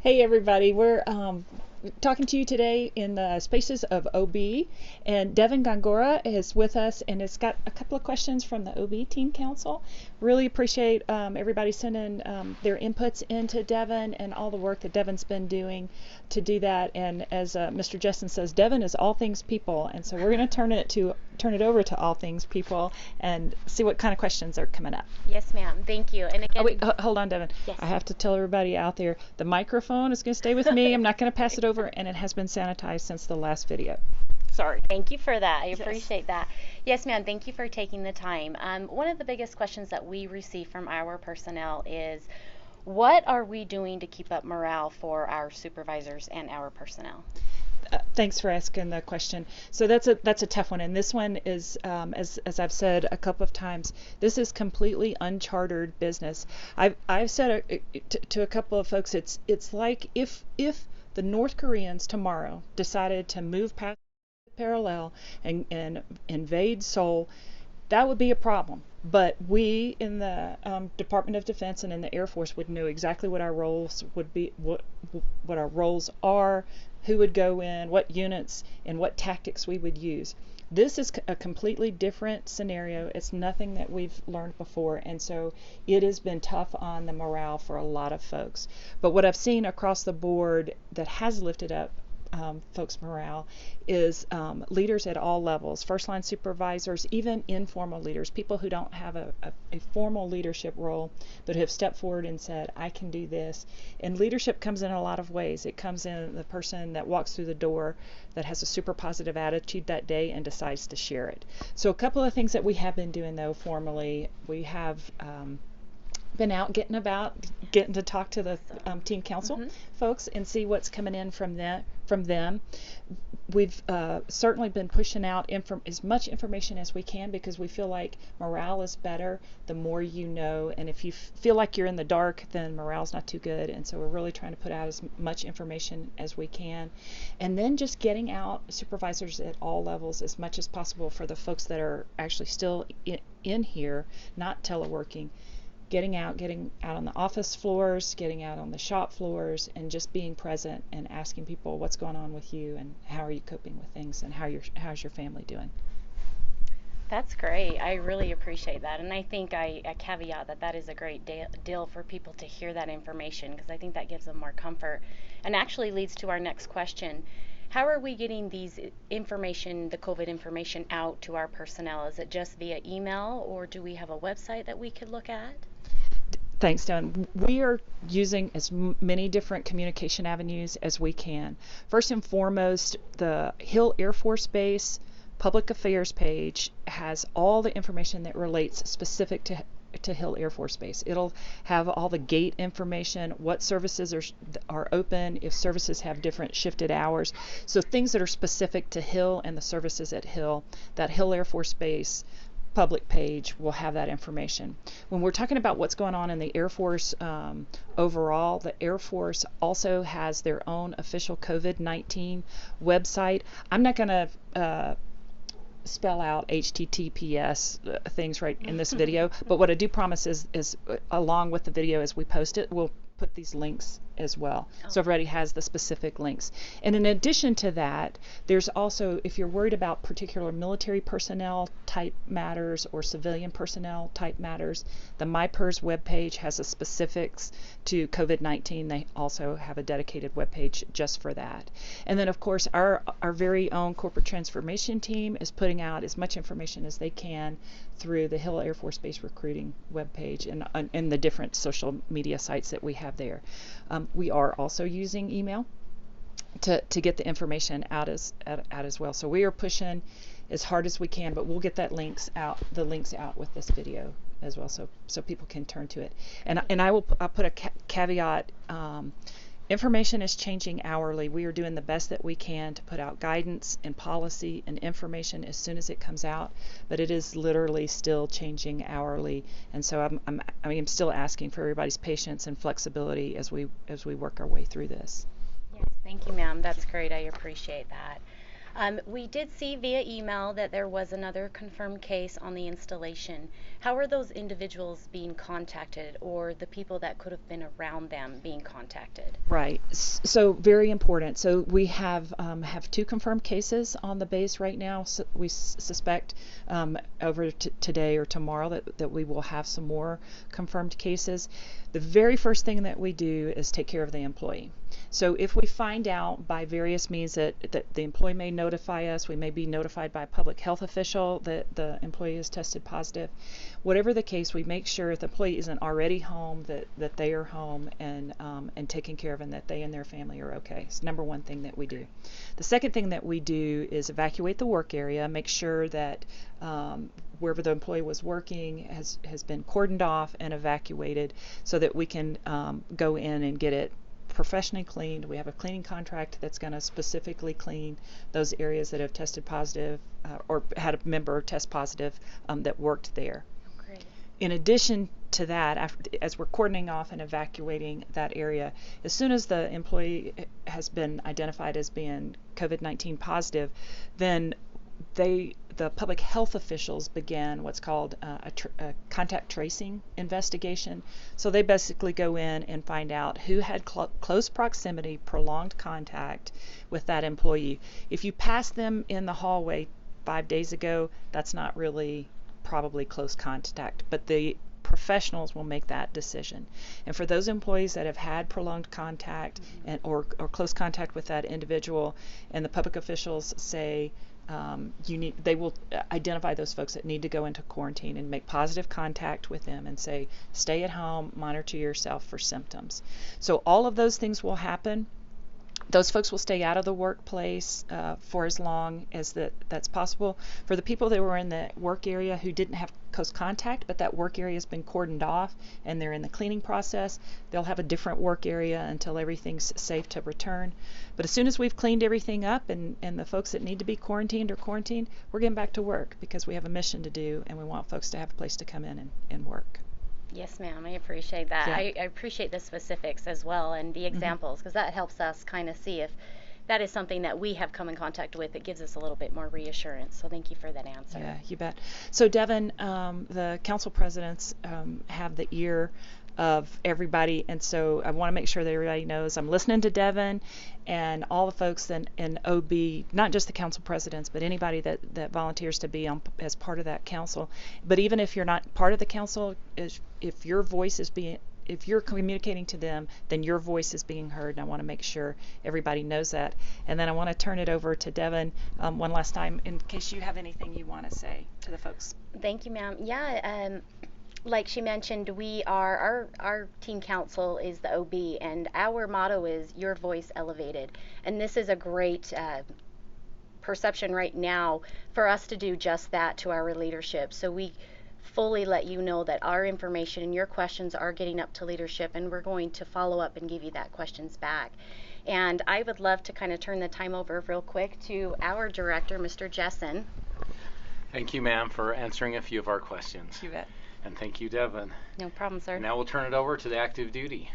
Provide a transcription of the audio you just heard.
Hey everybody, we're talking to you today in the spaces of OB, and Devin Gongora is with us and has got a couple of questions from the OB Team Council. Really appreciate everybody sending their inputs into Devin and all the work that Devin's been doing to do that. And as Mr. Justin says, Devin is all things people, and so we're going to turn it over to all things people and see what kind of questions are coming up. Yes, ma'am. Thank you. And again, Oh, wait, hold on, Devin. Yes. I have to tell everybody out there, the microphone is going to stay with me. I'm not going to pass it over, and it has been sanitized since the last video. Sorry. Thank you for that. I Yes. appreciate that. Yes, ma'am. Thank you for taking the time. One of the biggest questions that we receive from our personnel is, what are we doing to keep up morale for our supervisors and our personnel? Thanks for asking the question. So that's a tough one, and this one is, as I've said a couple of times, this is completely uncharted business. I've said to a couple of folks, it's like if the North Koreans tomorrow decided to move past the parallel and invade Seoul, that would be a problem. But we in the Department of Defense and in the Air Force would know exactly what our roles would be, what our roles are, who would go in, what units, and what tactics we would use. This is a completely different scenario. It's nothing that we've learned before, and so it has been tough on the morale for a lot of folks. But what I've seen across the board that has lifted up folks' morale is leaders at all levels, first line supervisors, even informal leaders, people who don't have a formal leadership role but have stepped forward and said, I can do this. And leadership comes in a lot of ways. It comes in the person that walks through the door that has a super positive attitude that day and decides to share it. So a couple of things that we have been doing though formally, we have been out getting to talk to the team council folks and see what's coming in from them. We've certainly been pushing out as much information as we can, because we feel like morale is better the more you know, and if you feel like you're in the dark, then morale's not too good. And so we're really trying to put out as much information as we can, and then just getting out supervisors at all levels as much as possible for the folks that are actually still in here, not teleworking. Getting out on the office floors, getting out on the shop floors, and just being present and asking people what's going on with you and how are you coping with things and how's your family doing. That's great. I really appreciate that. And I think I caveat that is a great deal for people to hear that information, because I think that gives them more comfort and actually leads to our next question. How are we getting these information, the COVID information, out to our personnel? Is it just via email, or do we have a website that we could look at? Thanks, Don. We are using as many different communication avenues as we can. First and foremost, the Hill Air Force Base public affairs page has all the information that relates specific to Hill Air Force Base. It'll have all the gate information, what services are open, if services have different shifted hours. So things that are specific to Hill and the services at Hill, that Hill Air Force Base public page will have that information. When we're talking about what's going on in the Air Force overall, the Air Force also has their own official COVID-19 website. I'm not going to spell out HTTPS things right in this video, but what I do promise is along with the video as we post it, we'll put these links as well. So everybody has the specific links. And in addition to that, there's also, if you're worried about particular military personnel type matters or civilian personnel type matters, the MyPERS webpage has the specifics to COVID-19. They also have a dedicated webpage just for that. And then of course our very own corporate transformation team is putting out as much information as they can through the Hill Air Force Base recruiting webpage and the different social media sites that we have there. We are also using email to get the information out as well. So we are pushing as hard as we can, but we'll get the links out with this video as well, so people can turn to it. And I'll put a caveat. Information is changing hourly. We are doing the best that we can to put out guidance and policy and information as soon as it comes out, but it is literally still changing hourly. And so I'm still asking for everybody's patience and flexibility as we work our way through this. Yes, thank you, ma'am. That's great. I appreciate that. We did see via email that there was another confirmed case on the installation. How are those individuals being contacted, or the people that could have been around them being contacted? Right. So very important. So we have 2 confirmed cases on the base right now. So we suspect over today or tomorrow that we will have some more confirmed cases. The very first thing that we do is take care of the employee. So if we find out by various means that the employee may notify us, we may be notified by a public health official that the employee is tested positive. Whatever the case, we make sure if the employee isn't already home that they are home and taken care of, and that they and their family are okay. It's number one thing that we do. The second thing that we do is evacuate the work area, make sure that wherever the employee was working has been cordoned off and evacuated so that we can go in and get it professionally cleaned. We have a cleaning contract that's going to specifically clean those areas that have tested positive or had a member test positive that worked there. Great. In addition to that, as we're cordoning off and evacuating that area, as soon as the employee has been identified as being COVID-19 positive, then the public health officials began what's called a contact tracing investigation. So they basically go in and find out who had close proximity, prolonged contact with that employee. If you passed them in the hallway 5 days ago, that's not really probably close contact, but the professionals will make that decision. And for those employees that have had prolonged contact or close contact with that individual, and the public officials say they will identify those folks that need to go into quarantine and make positive contact with them and say, stay at home, monitor yourself for symptoms. So all of those things will happen. Those folks will stay out of the workplace for as long as that's possible. For the people that were in the work area who didn't have close contact, but that work area has been cordoned off and they're in the cleaning process, they'll have a different work area until everything's safe to return. But as soon as we've cleaned everything up and the folks that need to be quarantined are quarantined, we're getting back to work because we have a mission to do and we want folks to have a place to come in and work. Yes, ma'am. I appreciate that. Yeah. I appreciate the specifics as well and the examples, because that helps us kind of see if that is something that we have come in contact with. It gives us a little bit more reassurance. So thank you for that answer. Yeah, you bet. So Devin, the council presidents have the ear of everybody, and so I want to make sure that everybody knows I'm listening to Devin and all the folks in OB, not just the council presidents, but anybody that volunteers to be on as part of that council. But even if you're not part of the council, if your voice is being, if you're communicating to them, then your voice is being heard, and I want to make sure everybody knows that. And then I want to turn it over to Devin one last time in case you have anything you want to say to the folks. Thank you, ma'am. Yeah, like she mentioned, we are our team council is the OB, and our motto is your voice elevated. And this is a great perception right now for us to do just that to our leadership. So we fully let you know that our information and your questions are getting up to leadership, and we're going to follow up and give you that questions back. And I would love to kind of turn the time over real quick to our director, Mr. Jessen. Thank you, ma'am, for answering a few of our questions. You bet. And thank you, Devin. No problem, sir. Now we'll turn it over to the active duty.